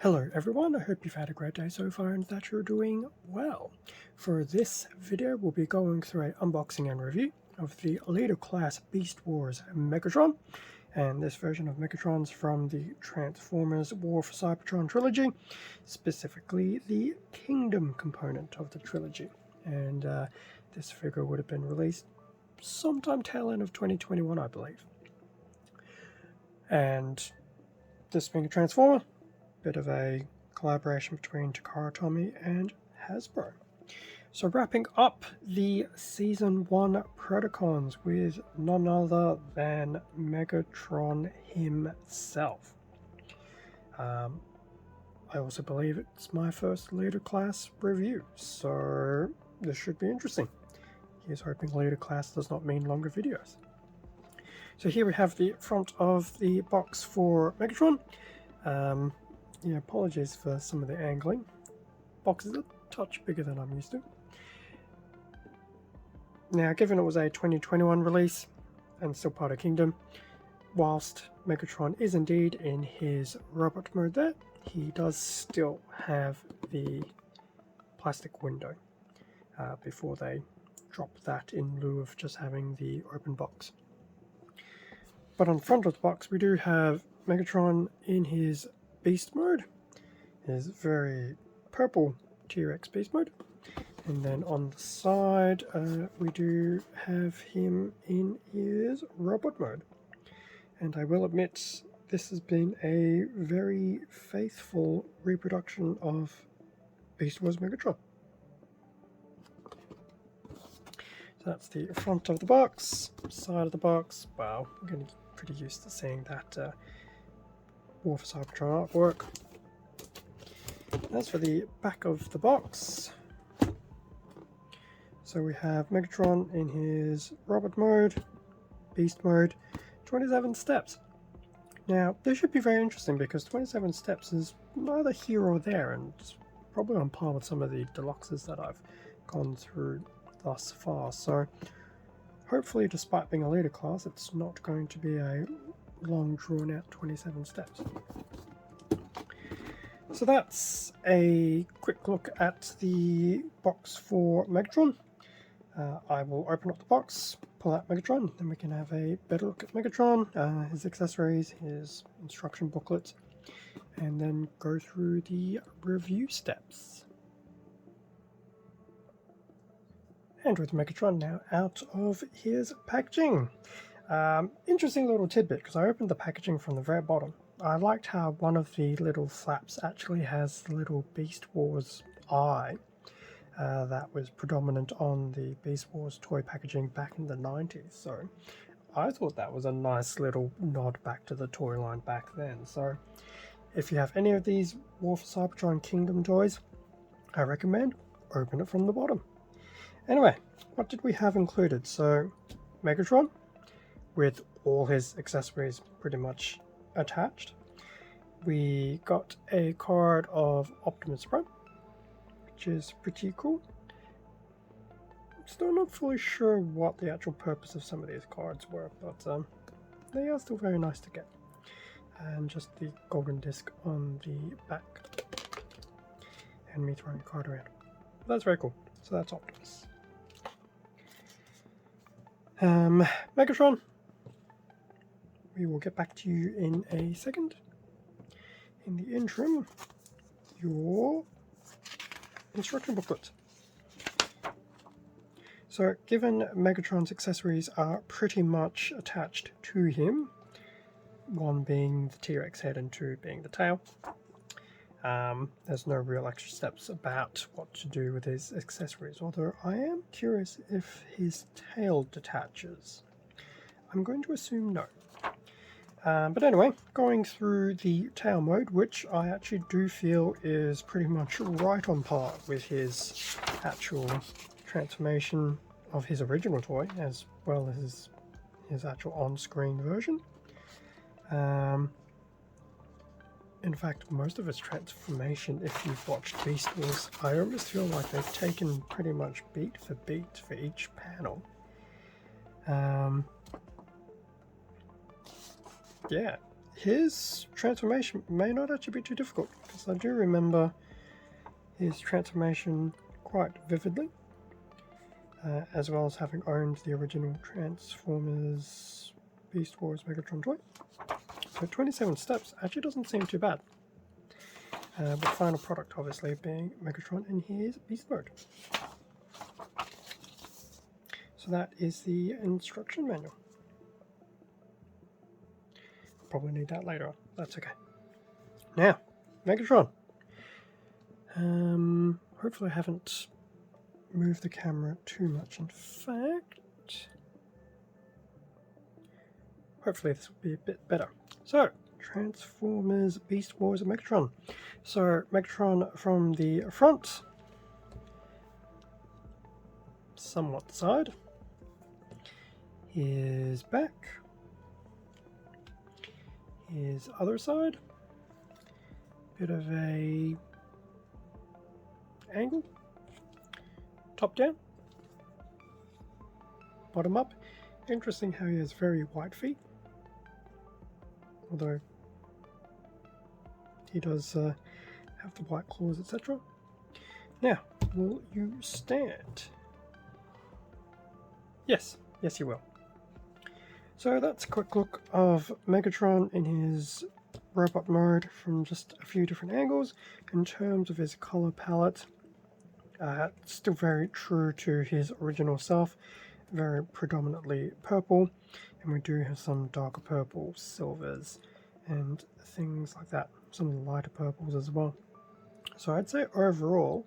Hello everyone, I hope you've had a great day so far and that you're doing well. For this video we'll be going through an unboxing and review of the Leader Class Beast Wars Megatron, and this version of Megatron's from the Transformers War for Cybertron Trilogy, specifically the Kingdom component of the trilogy. And this figure would have been released sometime tail end of 2021, I believe. And this being a Transformer, bit of a collaboration between Takara Tomy and Hasbro. So wrapping up the Season 1 Predacons with none other than Megatron himself. I also believe it's my first Leader Class review, so this should be interesting. Here's hoping Leader Class does not mean longer videos. So here we have the front of the box for Megatron. Yeah, apologies for some of the angling. Box is a touch bigger than I'm used to. Now, given it was a 2021 release and still part of Kingdom, whilst Megatron is indeed in his robot mode there, he does still have the plastic window before they drop that in lieu of just having the open box. But on the front of the box we do have Megatron in his Beast mode, his very purple T-Rex Beast mode, and then on the side we do have him in his robot mode. And I will admit this has been a very faithful reproduction of Beast Wars Megatron. So that's the front of the box, side of the box. Wow, I'm getting pretty used to seeing that War for Cybertron artwork. As for the back of the box, so we have Megatron in his robot mode, Beast mode, 27 steps. Now this should be very interesting because 27 steps is neither here or there, and it's probably on par with some of the deluxes that I've gone through thus far. So hopefully, despite being a Leader class, it's not going to be a long drawn out 27 steps. So that's a quick look at the box for Megatron. I will open up the box, pull out Megatron, then we can have a better look at Megatron, his accessories, his instruction booklet, and then go through the review steps. And with Megatron now out of his packaging. Interesting little tidbit, because I opened the packaging from the very bottom. I liked how one of the little flaps actually has the little Beast Wars eye that was predominant on the Beast Wars toy packaging back in the 90s. So I thought that was a nice little nod back to the toy line back then. So if you have any of these War for Cybertron Kingdom toys, I recommend open it from the bottom. Anyway, what did we have included? So Megatron with all his accessories pretty much attached. We got a card of Optimus Prime, which is pretty cool. Still not fully sure what the actual purpose of some of these cards were, but they are still very nice to get. And just the golden disc on the back. And me throwing the card around. That's very cool. So that's Optimus. Megatron, we will get back to you in a second. In the interim, your instruction booklet. So given Megatron's accessories are pretty much attached to him, one being the T-Rex head and two being the tail, there's no real extra steps about what to do with his accessories, although I am curious if his tail detaches. I'm going to assume no. But anyway, going through the tail mode, which I actually do feel is pretty much right on par with his actual transformation of his original toy, as well as his actual on-screen version. In fact, most of its transformation, if you've watched Beast Wars, I almost feel like they've taken pretty much beat for each panel. Yeah, his transformation may not actually be too difficult, because I do remember his transformation quite vividly, as well as having owned the original Transformers Beast Wars Megatron toy. So 27 steps actually doesn't seem too bad. With the final product obviously being Megatron in his beast mode. So that is the instruction manual. Probably need that later on. That's okay. Now, Megatron. Hopefully I haven't moved the camera too much. In fact, hopefully this will be a bit better. So, Transformers Beast Wars of Megatron. So, Megatron from the front, somewhat the side, his back, his other side, bit of a angle, top down, bottom up. Interesting how he has very white feet, although he does have the white claws, etc. Now, will you stand? Yes, yes you will. So that's a quick look of Megatron in his robot mode from just a few different angles. In terms of his color palette, still very true to his original self, very predominantly purple, and we do have some darker purple, silvers, and things like that, some of the lighter purples as well. So I'd say overall,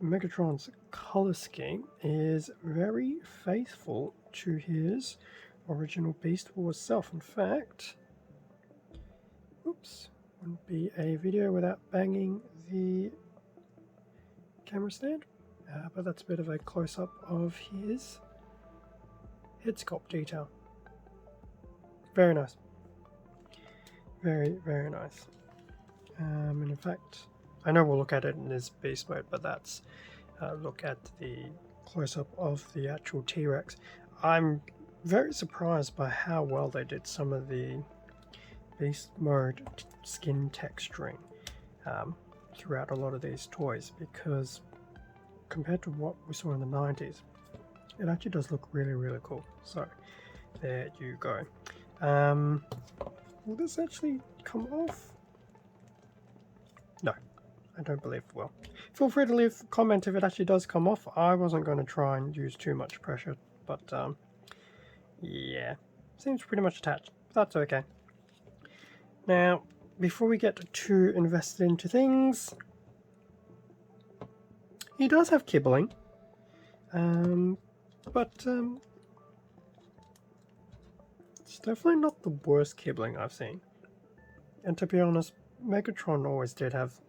Megatron's color scheme is very faithful to his original Beast Wars self. In fact, oops, wouldn't be a video without banging the camera stand, but that's a bit of a close-up of his head sculpt detail. Very nice. Very, very nice. And in fact, I know we'll look at it in his beast mode, but that's look at the close-up of the actual T-Rex. I'm very surprised by how well they did some of the beast mode skin texturing throughout a lot of these toys, because compared to what we saw in the 90s, it actually does look really, really cool. So there you go. Will this actually come off? No, I don't believe it will. Feel free to leave a comment if it actually does come off. I wasn't going to try and use too much pressure, but yeah, seems pretty much attached. That's okay. Now, before we get too invested into things, he does have kibbling, but it's definitely not the worst kibbling I've seen. And to be honest, Megatron always did have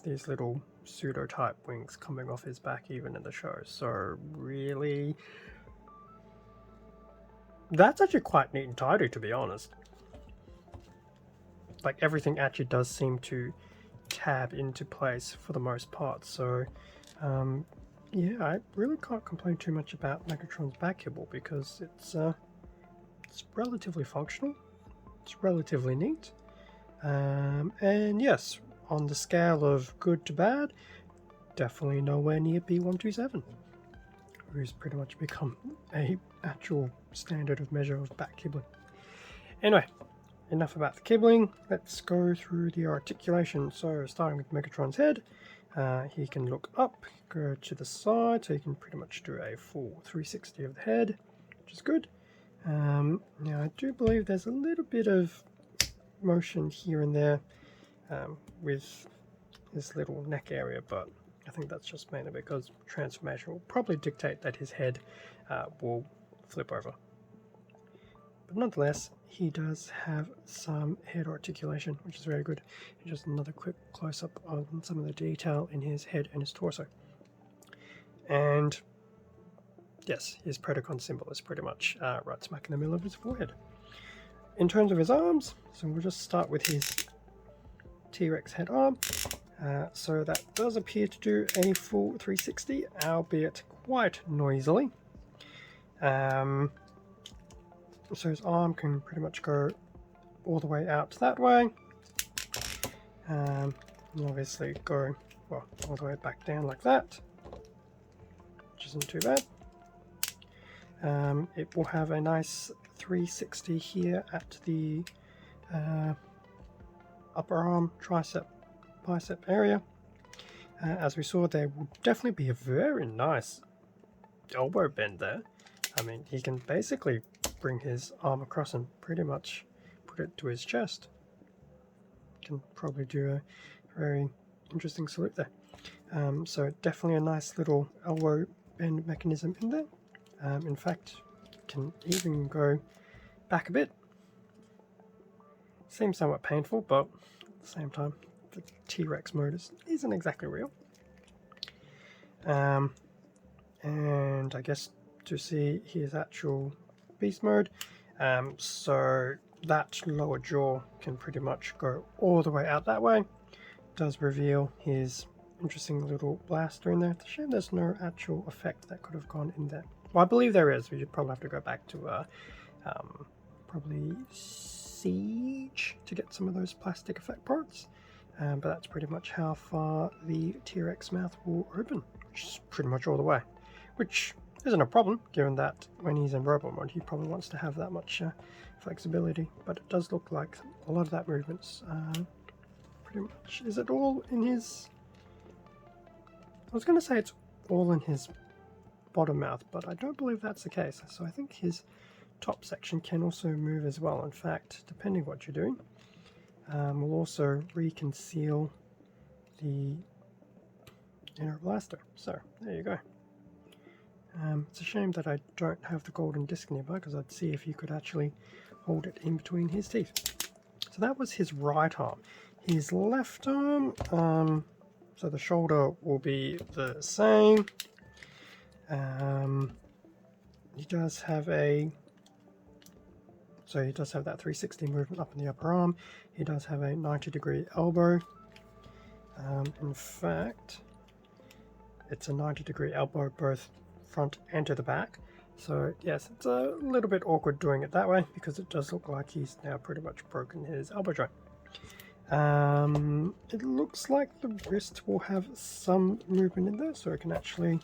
these little pseudo-type wings coming off his back even in the show, so really, that's actually quite neat and tidy, to be honest. Like, everything actually does seem to tab into place for the most part, so yeah, I really can't complain too much about Megatron's back kibble, because it's relatively functional, it's relatively neat, and yes, on the scale of good to bad, definitely nowhere near B127, who's pretty much become a actual standard of measure of back kibbling. Anyway, enough about the kibbling, let's go through the articulation. So starting with Megatron's head, he can look up, go to the side, so he can pretty much do a full 360 of the head, which is good. Now I do believe there's a little bit of motion here and there with his little neck area, but I think that's just mainly because transformation will probably dictate that his head will flip over. But nonetheless, he does have some head articulation, which is very good. And just another quick close-up on some of the detail in his head and his torso. And yes, his Predacon symbol is pretty much right smack in the middle of his forehead. In terms of his arms, so we'll just start with his T-Rex head arm. So that does appear to do a full 360, albeit quite noisily. So his arm can pretty much go all the way out that way. And obviously go, well, all the way back down like that, which isn't too bad. It will have a nice 360 here at the upper arm, tricep, bicep area. As we saw, there will definitely be a very nice elbow bend there. I mean, he can basically bring his arm across and pretty much put it to his chest. Can probably do a very interesting salute there. So definitely a nice little elbow bend mechanism in there. In fact, can even go back a bit. Seems somewhat painful, but at the same time, the T-Rex mode isn't exactly real. And I guess to see his actual beast mode, so that lower jaw can pretty much go all the way out that way. Does reveal his interesting little blaster in there. It's a shame there's no actual effect that could have gone in there. Well, I believe there is. We should probably have to go back to probably Siege to get some of those plastic effect parts. But that's pretty much how far the T-Rex mouth will open, which is pretty much all the way. Which isn't a problem, given that when he's in robot mode, he probably wants to have that much flexibility. But it does look like a lot of that movement's pretty much... Is it all in his... I was going to say it's all in his bottom mouth, but I don't believe that's the case. So I think his top section can also move as well. In fact, depending what you're doing, we'll also reconceal the inner blaster. So there you go. It's a shame that I don't have the golden disc nearby, because I'd see if you could actually hold it in between his teeth. So that was his right arm. His left arm, so the shoulder will be the same. He does have a... So he does have that 360 movement up in the upper arm. He does have a 90-degree elbow. In fact, it's a 90-degree elbow both front and to the back. So yes, it's a little bit awkward doing it that way, because it does look like he's now pretty much broken his elbow joint. It looks like the wrist will have some movement in there, so it can actually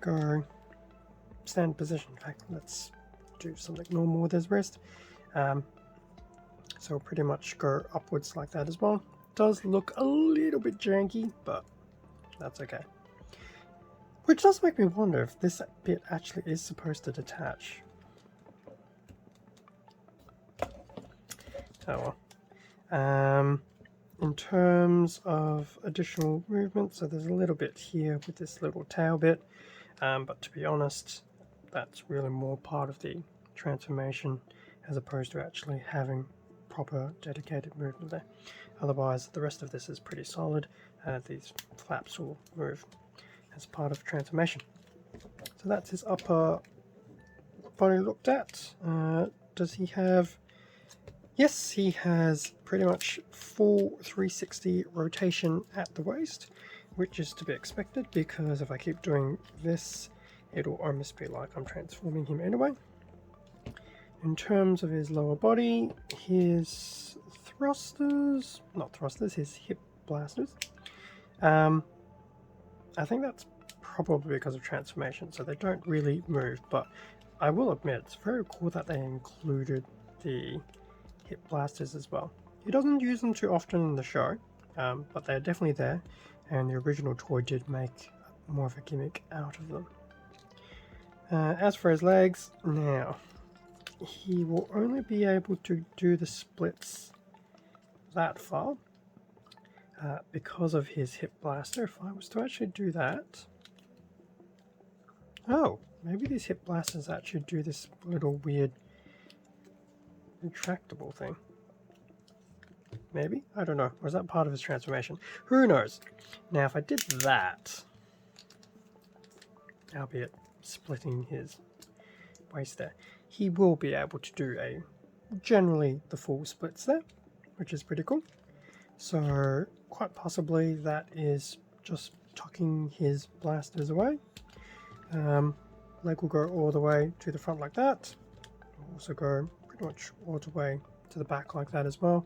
go stand position. In fact, let's do something normal with his wrist. So pretty much go upwards like that as well. Does look a little bit janky, but that's okay. Which does make me wonder if this bit actually is supposed to detach. Oh well. In terms of additional movement, so there's a little bit here with this little tail bit, but to be honest, that's really more part of the transformation as opposed to actually having proper dedicated movement there. Otherwise, the rest of this is pretty solid. These flaps will move as part of transformation. So that's his upper body looked at. Does he have... Yes, he has pretty much full 360 rotation at the waist, which is to be expected, because if I keep doing this, it'll almost be like I'm transforming him anyway. In terms of his lower body, his thrusters, not thrusters, his hip blasters, I think that's probably because of transformation, so they don't really move, but I will admit it's very cool that they included the hip blasters as well. He doesn't use them too often in the show, but they're definitely there, and the original toy did make more of a gimmick out of them. As for his legs, now, he will only be able to do the splits that far because of his hip blaster. If I was to actually do that... Oh, maybe these hip blasters actually do this little weird retractable thing. Maybe? I don't know. Or is that part of his transformation? Who knows? Now, if I did that, albeit splitting his waist there, he will be able to do generally the full splits there, which is pretty cool. So, quite possibly that is just tucking his blasters away. Leg will go all the way to the front like that. Will also go pretty much all the way to to the back like that as well,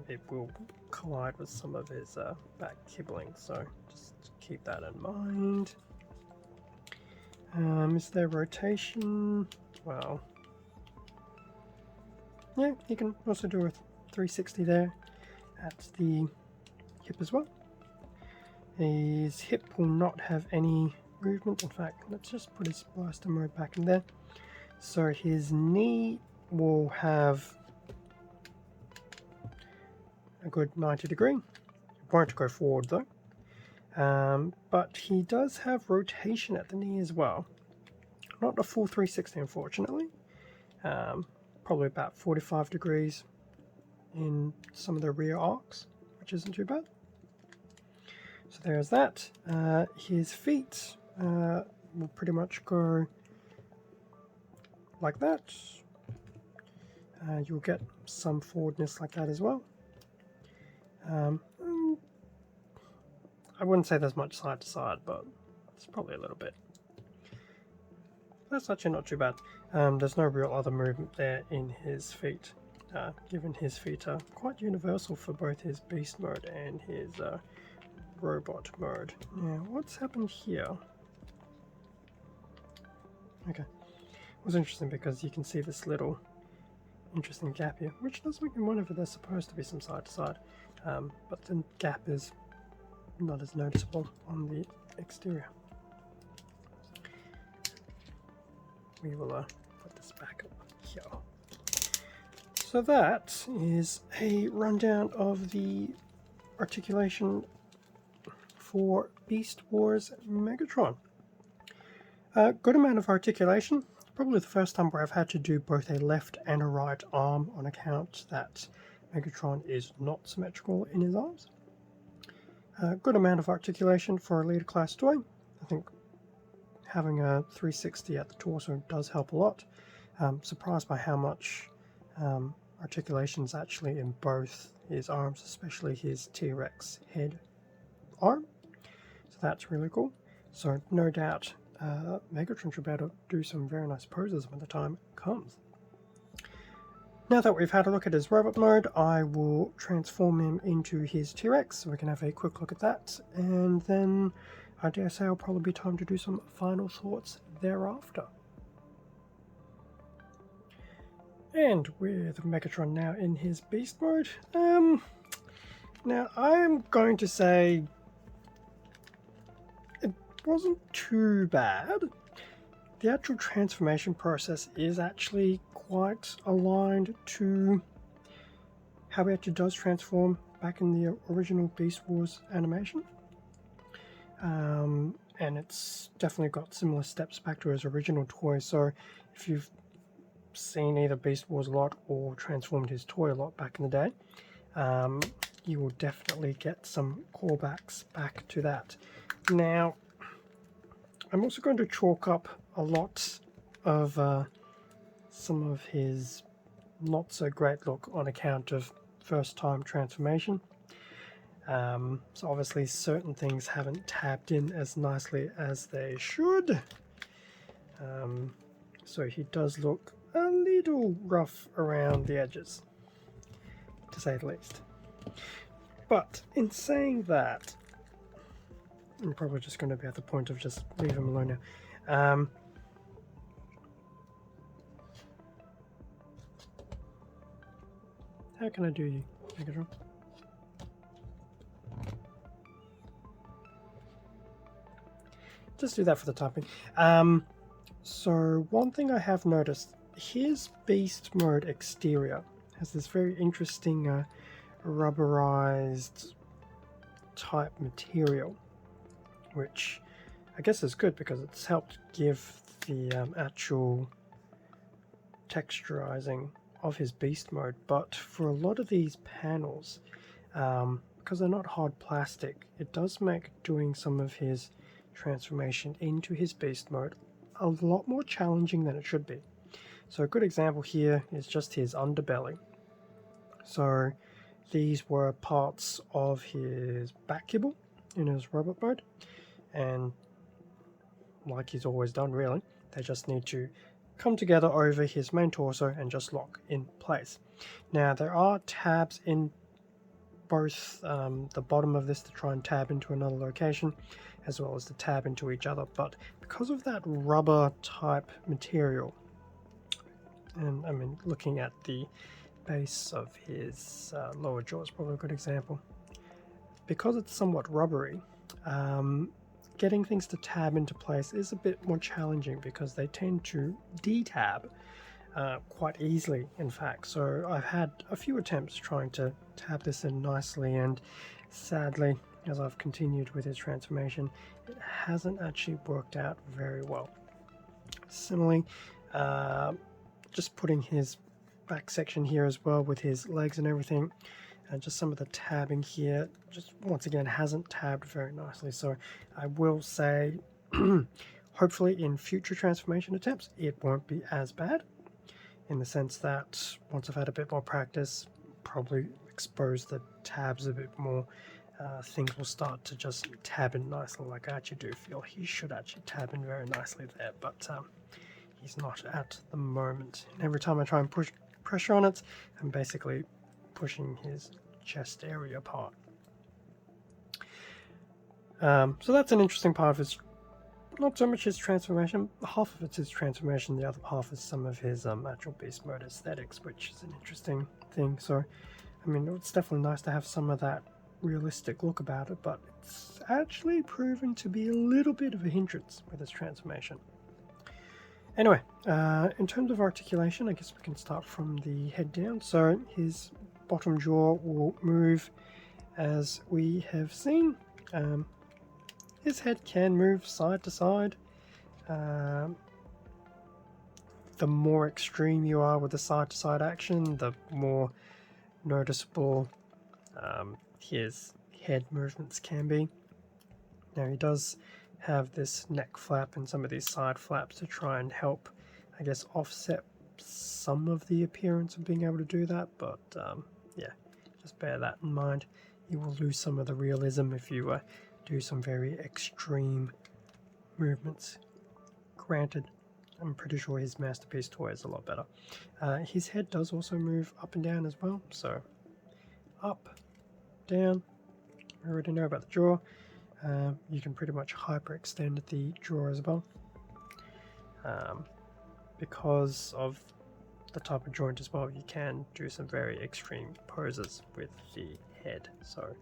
it will collide with some of his back kibling, so just keep that in mind. Is there rotation? Well, yeah, you can also do a 360 there at the hip as well. His hip will not have any movement. In fact, let's just put his blaster mode back in there. So his knee will have a good 90 degree. It won't go forward though. But he does have rotation at the knee as well. Not a full 360 unfortunately. Probably about 45 degrees in some of the rear arcs, which isn't too bad. So there's that. His feet will pretty much go like that. You'll get some forwardness like that as well. I wouldn't say there's much side to side, but it's probably a little bit. That's actually not too bad. There's no real other movement there in his feet, given his feet are quite universal for both his beast mode and his robot mode. Now, what's happened here? Okay, it was interesting because you can see this little interesting gap here, which does make me wonder if there's supposed to be some side to side, but the gap is not as noticeable on the exterior. We will put this back up here. So that is a rundown of the articulation for Beast Wars Megatron. Good amount of articulation. Probably the first time where I've had to do both a left and a right arm on account that Megatron is not symmetrical in his arms. Good amount of articulation for a leader class toy. I think having a 360 at the torso does help a lot. Surprised by how much articulation is actually in both his arms, especially his T-Rex head arm. So that's really cool. So no doubt Megatron should be able to do some very nice poses when the time comes. Now that we've had a look at his robot mode, I will transform him into his T-Rex so we can have a quick look at that, and then I dare say it'll probably be time to do some final thoughts thereafter. And with Megatron now in his beast mode, now I'm going to say it wasn't too bad. The actual transformation process is actually quite aligned to how he actually does transform back in the original Beast Wars animation. And it's definitely got similar steps back to his original toy, so if you've seen either Beast Wars a lot or transformed his toy a lot back in the day, you will definitely get some callbacks back to that. Now, I'm also going to chalk up a lot of some of his not so great look on account of first time transformation. So obviously certain things haven't tapped in as nicely as they should. So he does look a little rough around the edges, to say the least. But in saying that, I'm probably just going to be at the point of just leave him alone now. How can I do you, Megatron? Just do that for the typing. So one thing I have noticed, his beast mode exterior has this very interesting rubberized type material, which I guess is good because it's helped give the actual texturizing of his beast mode. But for a lot of these panels, because they're not hard plastic, it does make doing some of his transformation into his beast mode a lot more challenging than it should be. So a good example here is just his underbelly. So these were parts of his back kibble in his robot mode, and like he's always done really, they just need to come together over his main torso and just lock in place. Now there are tabs in both the bottom of this to try and tab into another location, as well as to tab into each other, but because of that rubber type material, and I mean looking at the base of his lower jaw is probably a good example, because it's somewhat rubbery, getting things to tab into place is a bit more challenging because they tend to detab quite easily, in fact. So I've had a few attempts trying to tab this in nicely, and sadly, as I've continued with his transformation, it hasn't actually worked out very well. Similarly, just putting his back section here as well with his legs and everything, and just some of the tabbing here just once again hasn't tabbed very nicely. So I will say hopefully in future transformation attempts it won't be as bad, in the sense that once I've had a bit more practice, probably expose the tabs a bit more, things will start to just tab in nicely. Like I actually do feel he should actually tab in very nicely there, but he's not at the moment. And every time I try and push pressure on it, I'm basically pushing his chest area apart. So that's an interesting part of his, not so much his transformation, half of it's his transformation, the other half is some of his actual beast mode aesthetics, which is an interesting thing. So, I mean, it's definitely nice to have some of that realistic look about it, but it's actually proven to be a little bit of a hindrance with his transformation. Anyway, in terms of articulation, I guess we can start from the head down. So his bottom jaw will move as we have seen. His head can move side to side. The more extreme you are with the side to side action, the more noticeable his head movements can be. Now he does have this neck flap and some of these side flaps to try and help, I guess, offset some of the appearance of being able to do that, but yeah, just bear that in mind. You will lose some of the realism if you do some very extreme movements. Granted, I'm pretty sure his masterpiece toy is a lot better. His head does also move up and down as well, so up, down. We already know about the jaw. You can pretty much hyperextend the jaw as well, because of the type of joint as well. You can do some very extreme poses with the head. So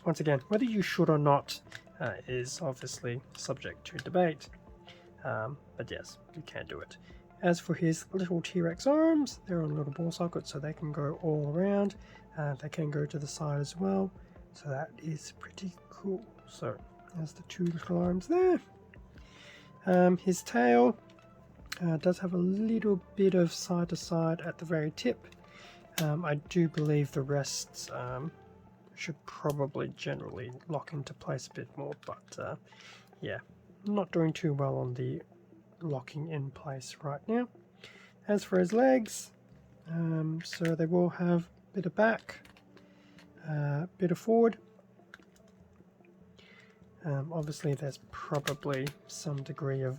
once again, whether you should or not is obviously subject to debate, but yes, you can do it. As for his little T-Rex arms, they're on little ball sockets, so they can go all around. They can go to the side as well, so that is pretty cool. So there's the two little arms there. His tail does have a little bit of side to side at the very tip. I do believe the rest should probably generally lock into place a bit more, but yeah, not doing too well on the locking in place right now. As for his legs, so they will have a bit of back, a bit of forward. Obviously there's probably some degree of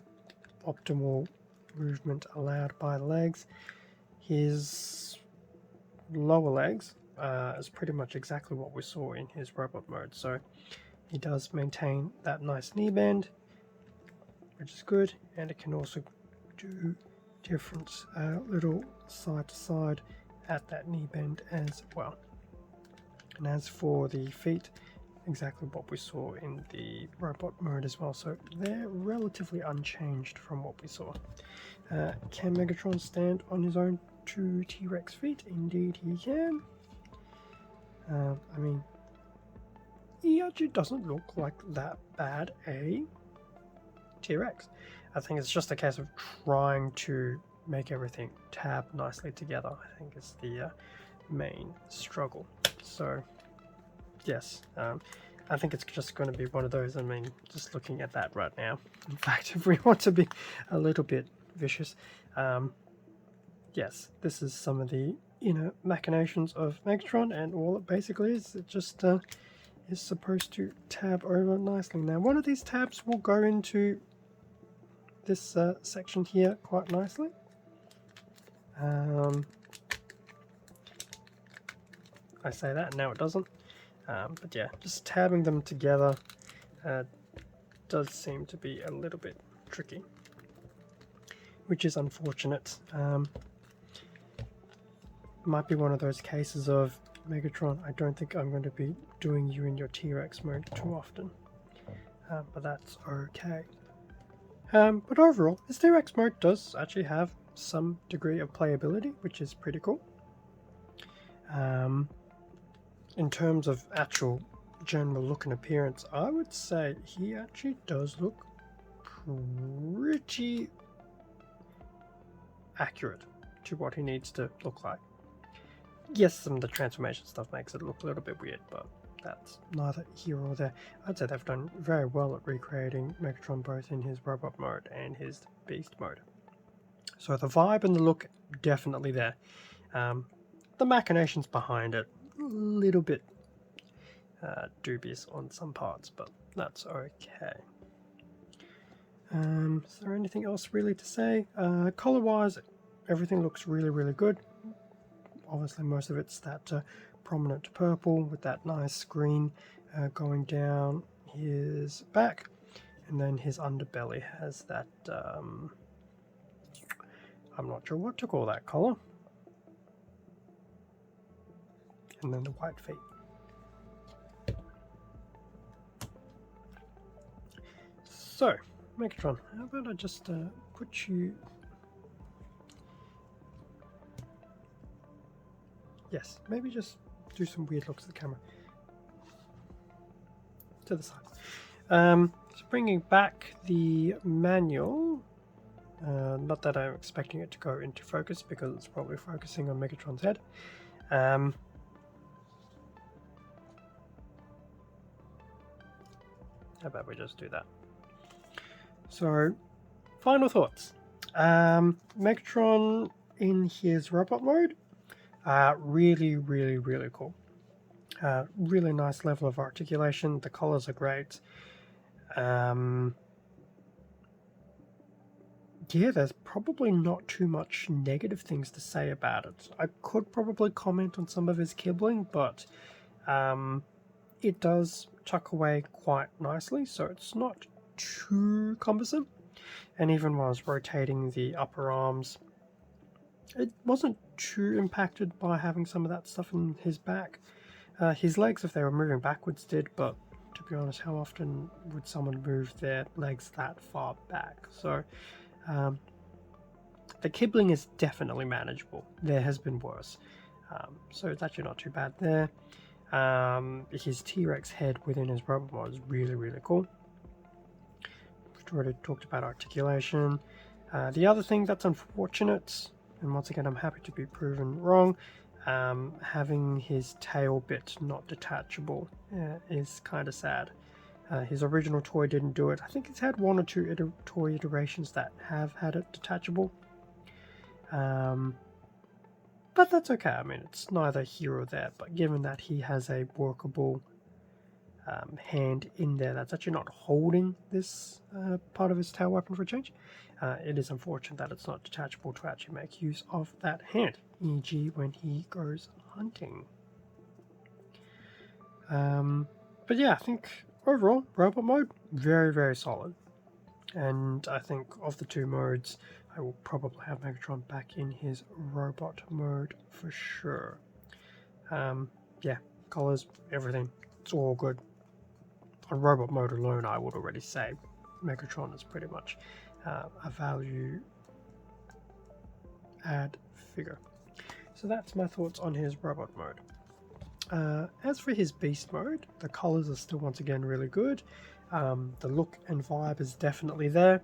optimal movement allowed by the legs. His lower legs is pretty much exactly what we saw in his robot mode, so he does maintain that nice knee bend, which is good, and it can also do different little side to side at that knee bend as well. And as for the feet, exactly what we saw in the robot mode as well, so they're relatively unchanged from what we saw. Can Megatron stand on his own two T-Rex feet? Indeed he can. I mean, he actually doesn't look like that bad a T-Rex. I think it's just a case of trying to make everything tab nicely together, I think is the main struggle. So yes, I think it's just going to be one of those. I mean, just looking at that right now, in fact, if we want to be a little bit vicious, yes, this is some of the inner machinations of Megatron, and all it basically is, it just is supposed to tab over nicely. Now, one of these tabs will go into this section here quite nicely. I say that, and now it doesn't. But yeah, just tabbing them together does seem to be a little bit tricky, which is unfortunate. Might be one of those cases of Megatron, I don't think I'm going to be doing you in your T-Rex mode too often, but that's okay. But overall, this T-Rex mode does actually have some degree of playability, which is pretty cool. In terms of actual general look and appearance, I would say he actually does look pretty accurate to what he needs to look like. Yes, some of the transformation stuff makes it look a little bit weird, but that's neither here or there. I'd say they've done very well at recreating Megatron both in his robot mode and his beast mode. So the vibe and the look, definitely there. The machinations behind it, a little bit dubious on some parts, but that's okay. Is there anything else really to say? Color-wise, everything looks really, really good. Obviously, most of it's that prominent purple with that nice green going down his back, and then his underbelly has that. I'm not sure what to call that color. And then the white feet. So, Megatron, how about I just put you... Yes, maybe just do some weird looks at the camera. To the side. So bringing back the manual. Not that I'm expecting it to go into focus because it's probably focusing on Megatron's head. How about we just do that? So, final thoughts. Megatron in his robot mode, really, really, really cool. Really nice level of articulation. The colors are great. Yeah, there's probably not too much negative things to say about it. I could probably comment on some of his kibbling, but it does tuck away quite nicely, so it's not too cumbersome. And even while I was rotating the upper arms, it wasn't too impacted by having some of that stuff in his back. His legs, if they were moving backwards, did, but to be honest, how often would someone move their legs that far back? So the kibbling is definitely manageable. There has been worse. So it's actually not too bad there. His T-Rex head within his robot mode is really, really cool. We've already talked about articulation. The other thing that's unfortunate, and once again I'm happy to be proven wrong, having his tail bit not detachable is kind of sad. His original toy didn't do it. I think it's had one or two toy iterations that have had it detachable. But that's okay. I mean, it's neither here or there. But given that he has a workable hand in there that's actually not holding this part of his tail weapon for a change, it is unfortunate that it's not detachable to actually make use of that hand, e.g. when he goes hunting. But yeah, I think overall, robot mode, very, very solid. And I think of the two modes, I will probably have Megatron back in his robot mode for sure. Yeah, colors, everything, it's all good. On robot mode alone, I would already say Megatron is pretty much a value add figure. So that's my thoughts on his robot mode. As for his beast mode, the colors are still once again really good. The look and vibe is definitely there.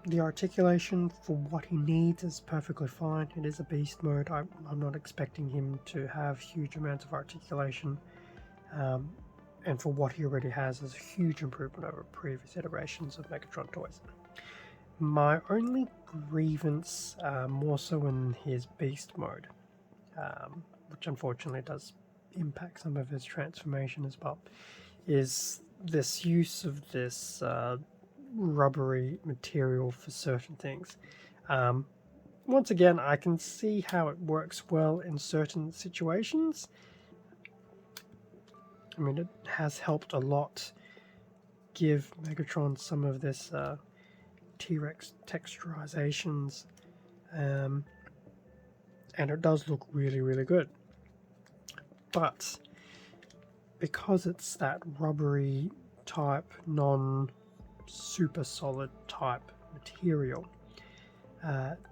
The articulation for what he needs is perfectly fine. It is a beast mode. I'm not expecting him to have huge amounts of articulation. And for what he already has is a huge improvement over previous iterations of Megatron toys. My only grievance, more so in his beast mode, which unfortunately does impact some of his transformation as well, is this use of this rubbery material for certain things. Once again, I can see how it works well in certain situations. I mean, it has helped a lot give Megatron some of this T-Rex texturizations, and it does look really, really good. But because it's that rubbery type, non-super solid type material,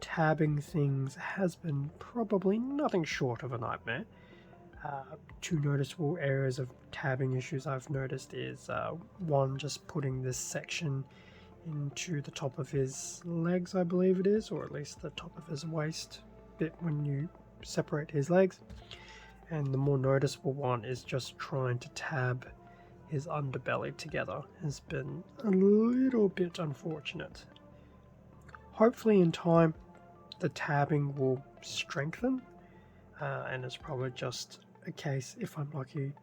tabbing things has been probably nothing short of a nightmare. Two noticeable areas of tabbing issues I've noticed is one, just putting this section into the top of his legs, I believe it is, or at least the top of his waist bit when you separate his legs. And the more noticeable one is just trying to tab his underbelly together. Has been a little bit unfortunate. Hopefully in time the tabbing will strengthen, and it's probably just a case, if I'm lucky,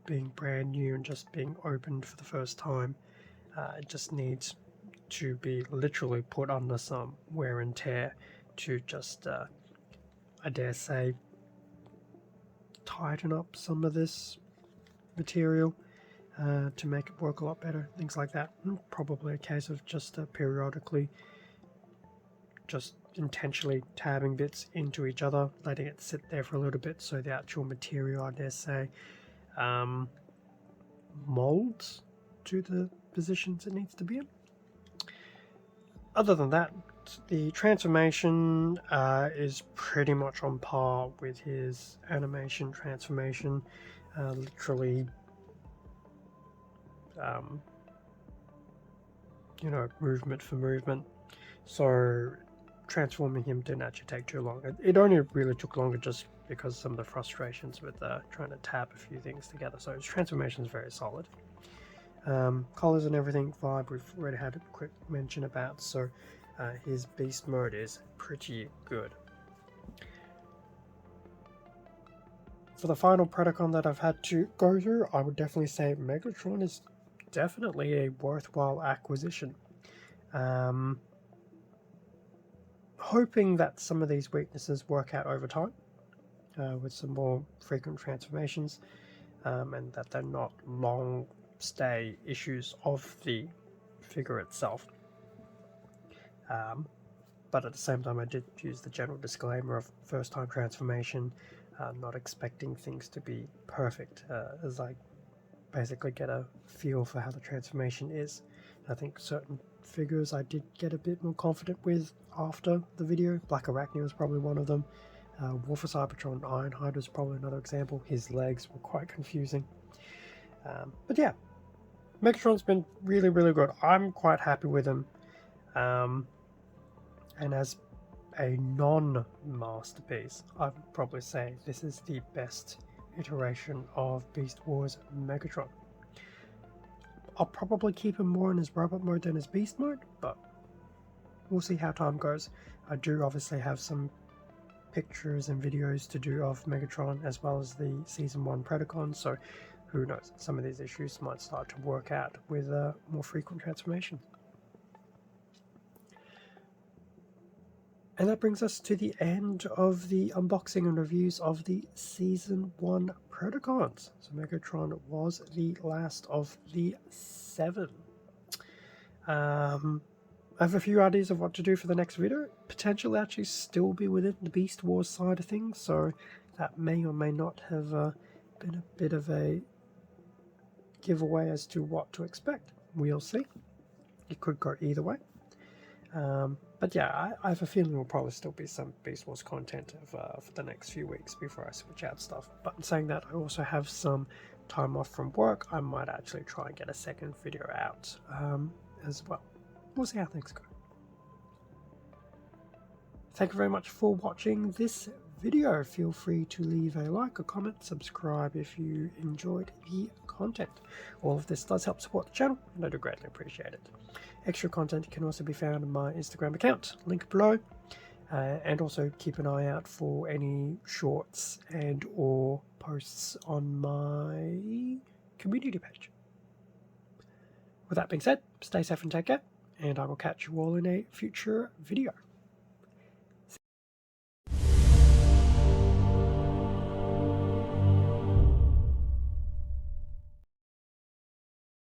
being brand new and just being opened for the first time. It just needs to be literally put under some wear and tear to just, I dare say, tighten up some of this material to make it work a lot better, things like that. Probably a case of just periodically just intentionally tabbing bits into each other, letting it sit there for a little bit so the actual material, I dare say, molds to the positions it needs to be in. Other than that, the transformation is pretty much on par with his animation transformation, literally movement for movement. So transforming him didn't actually take too long. It only really took longer just because of some of the frustrations with trying to tap a few things together. So his transformation is very solid. Colors and everything, vibe, we've already had a quick mention about, so his beast mode is pretty good. For the final Predacon that I've had to go through, I would definitely say Megatron is definitely a worthwhile acquisition. Hoping that some of these weaknesses work out over time with some more frequent transformations, and that they're not long stay issues of the figure itself. But at the same time, I did use the general disclaimer of first time transformation, not expecting things to be perfect, as I basically get a feel for how the transformation is. I think certain figures I did get a bit more confident with after the video. Black Arachnia was probably one of them. War for Cybertron Ironhide was probably another example. His legs were quite confusing. But yeah, Megatron's been really, really good. I'm quite happy with him. And as a non-masterpiece, I would probably say this is the best iteration of Beast Wars Megatron. I'll probably keep him more in his robot mode than his beast mode, but we'll see how time goes. I do obviously have some pictures and videos to do of Megatron as well as the Season 1 Predacons, so who knows, some of these issues might start to work out with more frequent transformation. And that brings us to the end of the unboxing and reviews of the Season 1 Predacons. So Megatron was the last of the 7. I have a few ideas of what to do for the next video. Potentially actually still be within the Beast Wars side of things, so that may or may not have been a bit of a giveaway as to what to expect. We'll see. It could go either way. But yeah, I have a feeling there'll probably still be some Beast Wars content for the next few weeks before I switch out stuff. But in saying that, I also have some time off from work. I might actually try and get a second video out as well. We'll see how things go. Thank you very much for watching this video. Feel free to leave a like, a comment, subscribe if you enjoyed the content. All of this does help support the channel, and I do greatly appreciate it. Extra content can also be found on my Instagram account, link below, and also keep an eye out for any shorts and or posts on my community page. With that being said, stay safe and take care, and I will catch you all in a future video.